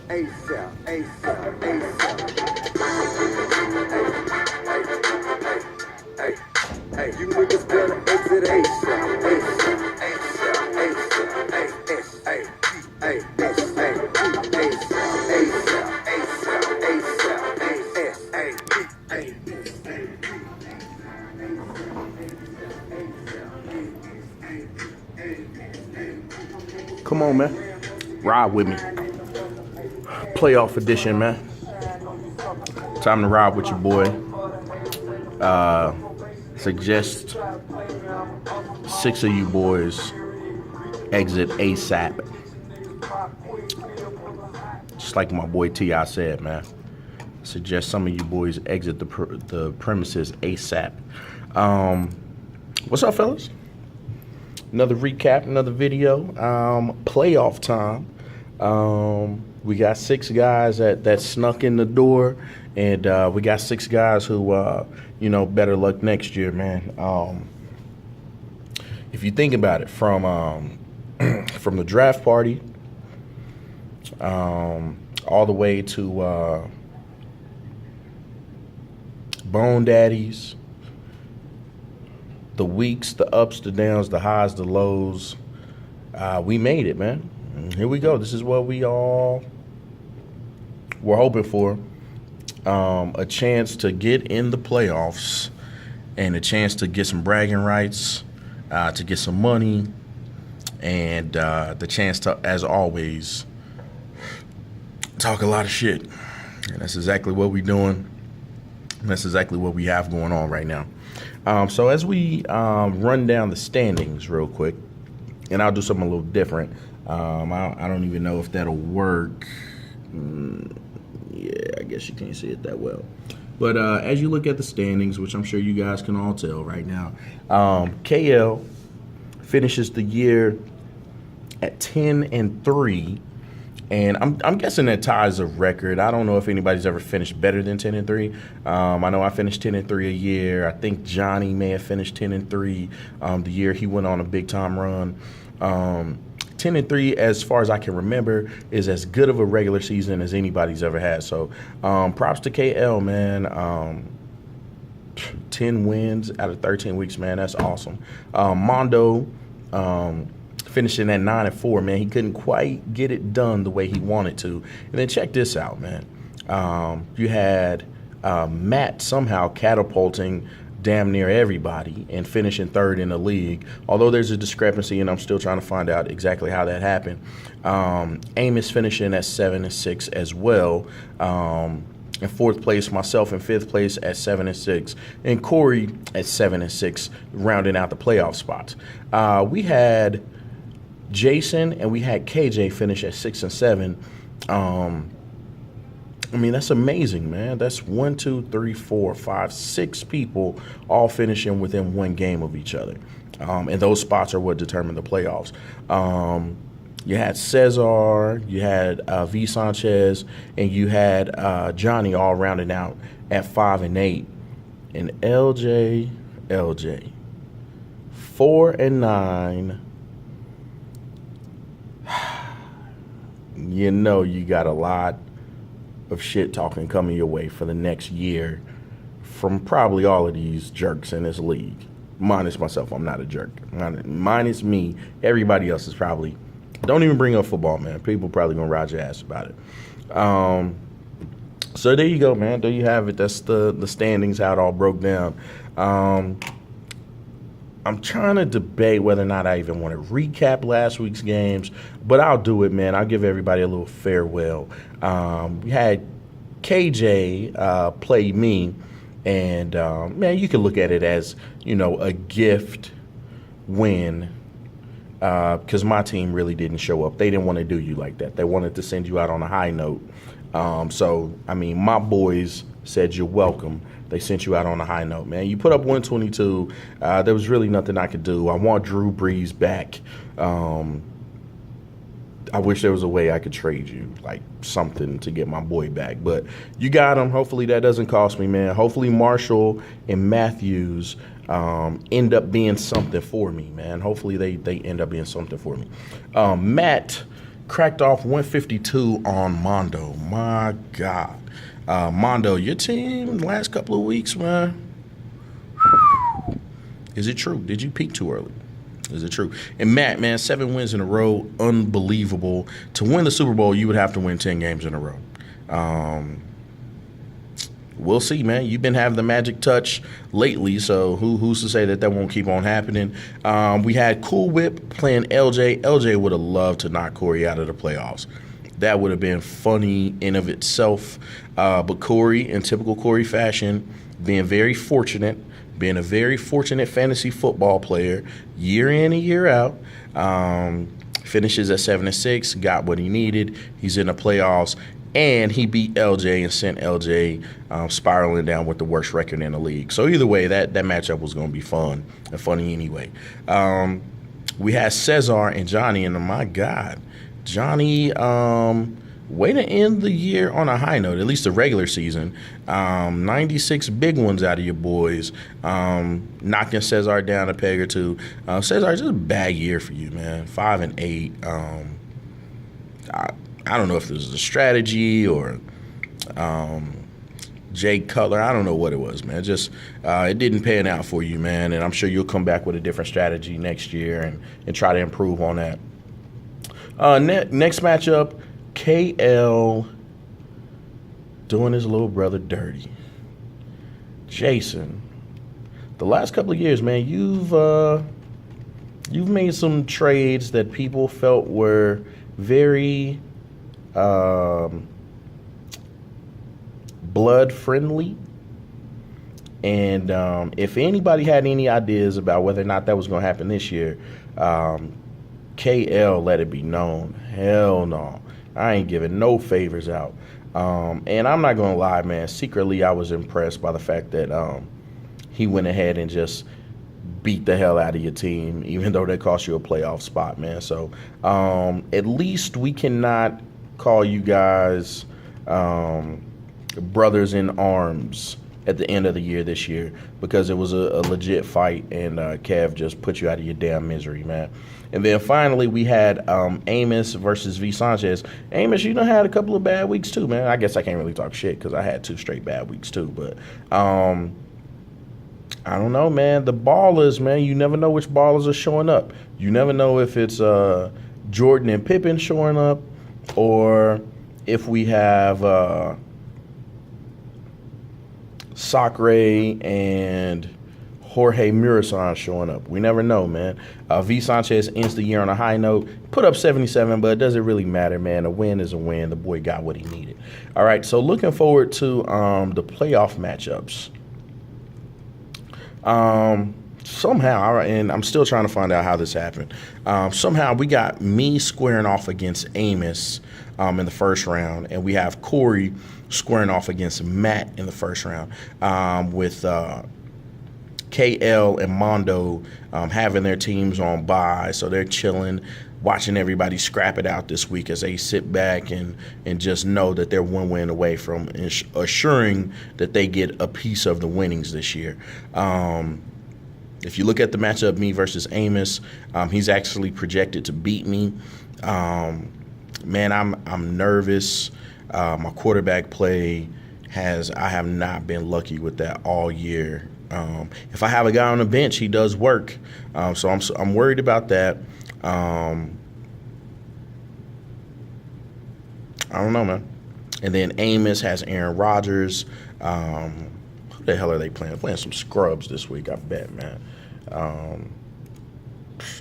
ASAP, ASAP, ASAP. Hey, hey, you niggas better exit ASAP, ASAP, ASAP, ASAP, hey, hey, Come on, man. Ride with me. Playoff edition, man. Time to ride with your boy. Suggest 6 of you boys exit ASAP. Just like my boy T.I. said, man. Suggest some of you boys exit the premises ASAP. What's up, fellas? Another recap, another video. Playoff time. We got 6 guys that snuck in the door, and we got 6 guys who, better luck next year, man. If you think about it, from the draft party, all the way to Bone Daddies, the weeks, the ups, the downs, the highs, the lows, we made it, man. Here we go. This is what we all were hoping for. A chance to get in the playoffs and a chance to get some bragging rights, to get some money, and the chance to, as always, talk a lot of shit. And that's exactly what we're doing. And that's exactly what we have going on right now. So as we run down the standings real quick, and I'll do something a little different. I don't even know if that'll work. Yeah, I guess you can't see it that well. But as you look at the standings, which I'm sure you guys can all tell right now, KL finishes the year at 10-3. And I'm guessing that ties a record. I don't know if anybody's ever finished better than 10-3. I know I finished 10-3 a year. I think Johnny may have finished 10-3 the year he went on a big time run. 10-3, as far as I can remember, is as good of a regular season as anybody's ever had. So props to KL, man. 10 wins out of 13 weeks, man. That's awesome. Mondo. Finishing at 9-4, man. He couldn't quite get it done the way he wanted to. And then check this out, man. You had Matt somehow catapulting damn near everybody and finishing 3rd in the league. Although there's a discrepancy, and I'm still trying to find out exactly how that happened. Amos finishing at 7-6 as well. In 4th place, myself in 5th place at 7-6, and Corey at 7-6, rounding out the playoff spots. We had Jason and we had KJ finish at 6-7. I mean, that's amazing, man. That's 1, 2, 3, 4, 5, 6 people all finishing within 1 game of each other. And those spots are what determine the playoffs. You had Cesar, you had V. Sanchez, and you had Johnny all rounding out at 5-8. And LJ, 4-9. You know you got a lot of shit talking coming your way for the next year from probably all of these jerks in this league. Minus myself, I'm not a jerk. Minus me, everybody else is probably, don't even bring up football, man. People probably gonna ride your ass about it. So there you go, man. There you have it. That's the standings, how it all broke down. I'm trying to debate whether or not I even want to recap last week's games, but I'll do it, man. I'll give everybody a little farewell. We had KJ play me, and, man, you can look at it as, a gift win, because my team really didn't show up. They didn't want to do you like that. They wanted to send you out on a high note. So, I mean, my boys said you're welcome. They sent you out on a high note, man. You put up 122. There was really nothing I could do. I want Drew Brees back. I wish there was a way I could trade you, like something to get my boy back. But you got him. Hopefully that doesn't cost me, man. Hopefully Marshall and Matthews end up being something for me, man. Hopefully they end up being something for me. Matt cracked off 152 on Mondo. My God. Mondo, your team last couple of weeks, man. Is it true? Did you peak too early? Is it true? And Matt, man, 7 wins in a row, unbelievable. To win the Super Bowl, you would have to win 10 games in a row. We'll see, man. You've been having the magic touch lately, so who's to say that won't keep on happening? We had Cool Whip playing LJ. LJ would have loved to knock Corey out of the playoffs. That would have been funny in of itself. But Corey, in typical Corey fashion, being a very fortunate fantasy football player, year in and year out, finishes at 7-6, got what he needed. He's in the playoffs. And he beat LJ and sent LJ spiraling down with the worst record in the league. So either way, that matchup was going to be fun and funny anyway. We had Cesar and Johnny, and my God, Johnny, way to end the year on a high note, at least the regular season. 96 big ones out of your boys, knocking Cesar down a peg or two. Cesar, just a bad year for you, man. 5-8. I don't know if this was a strategy or Jay Cutler. I don't know what it was, man. Just it didn't pan out for you, man. And I'm sure you'll come back with a different strategy next year and try to improve on that. Next matchup, KL doing his little brother dirty. Jason, the last couple of years, man, you've made some trades that people felt were very blood friendly, and if anybody had any ideas about whether or not that was going to happen this year, KL let it be known, hell no, I ain't giving no favors out. And I'm not going to lie, man, secretly I was impressed by the fact that he went ahead and just beat the hell out of your team, even though they cost you a playoff spot, man. So at least we cannot call you guys brothers in arms at the end of the year this year, because it was a legit fight, and Kev just put you out of your damn misery, man. And then finally we had Amos versus V. Sanchez. Amos, you done had a couple of bad weeks too, man. I guess I can't really talk shit because I had 2 straight bad weeks too, but I don't know, man. The ballers, man, you never know which ballers are showing up. You never know if it's Jordan and Pippen showing up, or if we have Sacre and Jorge Murasan showing up. We never know, man. V. Sanchez ends the year on a high note. Put up 77, but it doesn't really matter, man. A win is a win. The boy got what he needed. All right, so looking forward to the playoff matchups. Somehow, and I'm still trying to find out how this happened. Somehow we got me squaring off against Amos in the first round, and we have Corey squaring off against Matt in the first round, with KL and Mondo having their teams on bye, so they're chilling, watching everybody scrap it out this week as they sit back and just know that they're one win away from assuring that they get a piece of the winnings this year. If you look at the matchup, me versus Amos, he's actually projected to beat me. Man, I'm nervous. My quarterback play I have not been lucky with that all year. If I have a guy on the bench, he does work. So I'm worried about that. I don't know, man. And then Amos has Aaron Rodgers. Who the hell are they playing? Playing some scrubs this week, I bet, man.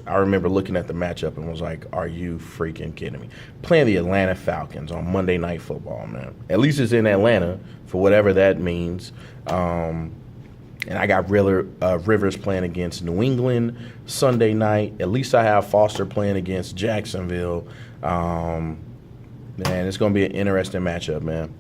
I remember looking at the matchup and was like, are you freaking kidding me? Playing the Atlanta Falcons on Monday Night Football, man. At least it's in Atlanta, for whatever that means. And I got Rivers playing against New England Sunday night. At least I have Foster playing against Jacksonville. Man, it's going to be an interesting matchup, man.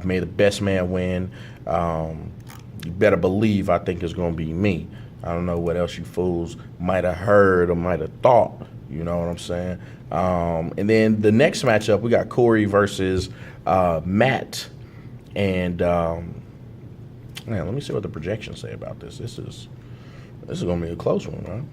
May the best man win. You better believe I think it's going to be me. I don't know what else you fools might have heard or might have thought. You know what I'm saying? And then the next matchup, we got Corey versus Matt. And man, let me see what the projections say about this. This is going to be a close one, man.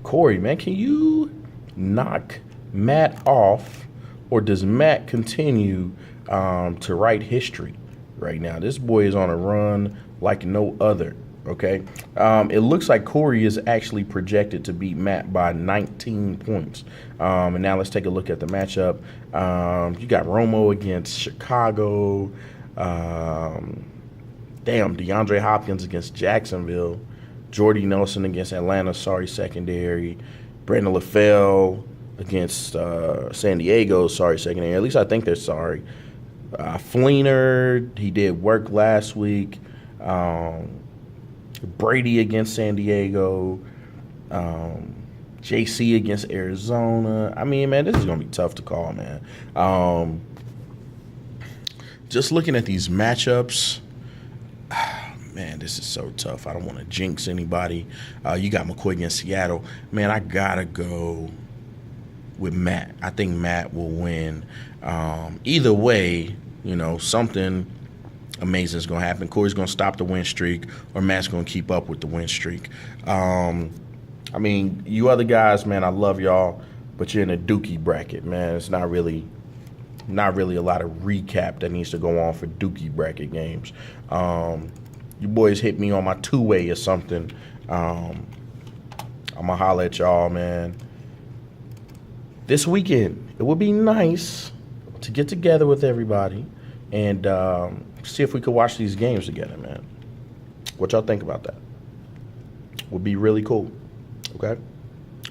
Corey, man, can you knock Matt off, or does Matt continue to write history right now? This boy is on a run like no other. Okay, it looks like Corey is actually projected to beat Matt by 19 points. And now let's take a look at the matchup. You got Romo against Chicago. DeAndre Hopkins against Jacksonville. Jordy Nelson against Atlanta. Sorry, secondary. Brandon LaFell against San Diego. Sorry, secondary. At least I think they're sorry. Fleener, he did work last week. Brady against San Diego. JC against Arizona. I mean, man, this is going to be tough to call, man. Just looking at these matchups, man, this is so tough. I don't want to jinx anybody. You got McCoy against Seattle. Man, I got to go with Matt. I think Matt will win. Either way, you know, something amazing is going to happen. Corey's going to stop the win streak, or Matt's going to keep up with the win streak. I mean, you other guys, man, I love y'all, but you're in a dookie bracket, man. It's not really a lot of recap that needs to go on for dookie bracket games. You boys hit me on my two-way or something. I'm going to holler at y'all, man. This weekend, it would be nice to get together with everybody and see if we could watch these games together, man. What y'all think about that? Would be really cool. Okay?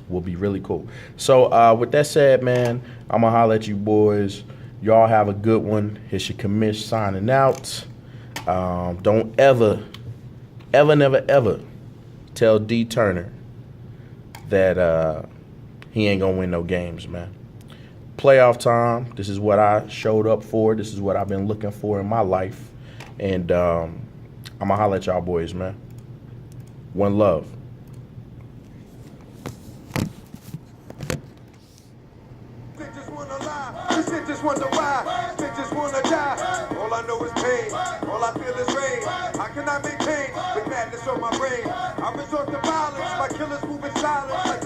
Will be really cool. So with that said, man, I'm going to holler at you boys. Y'all have a good one. It's your commish signing out. Don't ever tell D. Turner that he ain't going to win no games, man. Playoff time. This is what I showed up for. This is what I've been looking for in my life. And I'm going to holler at y'all boys, man. One love. Just wonder why, bitches wanna die. All I know is pain, all I feel is rain. How can I maintain with madness on my brain? I resort to violence, my killers moving silence like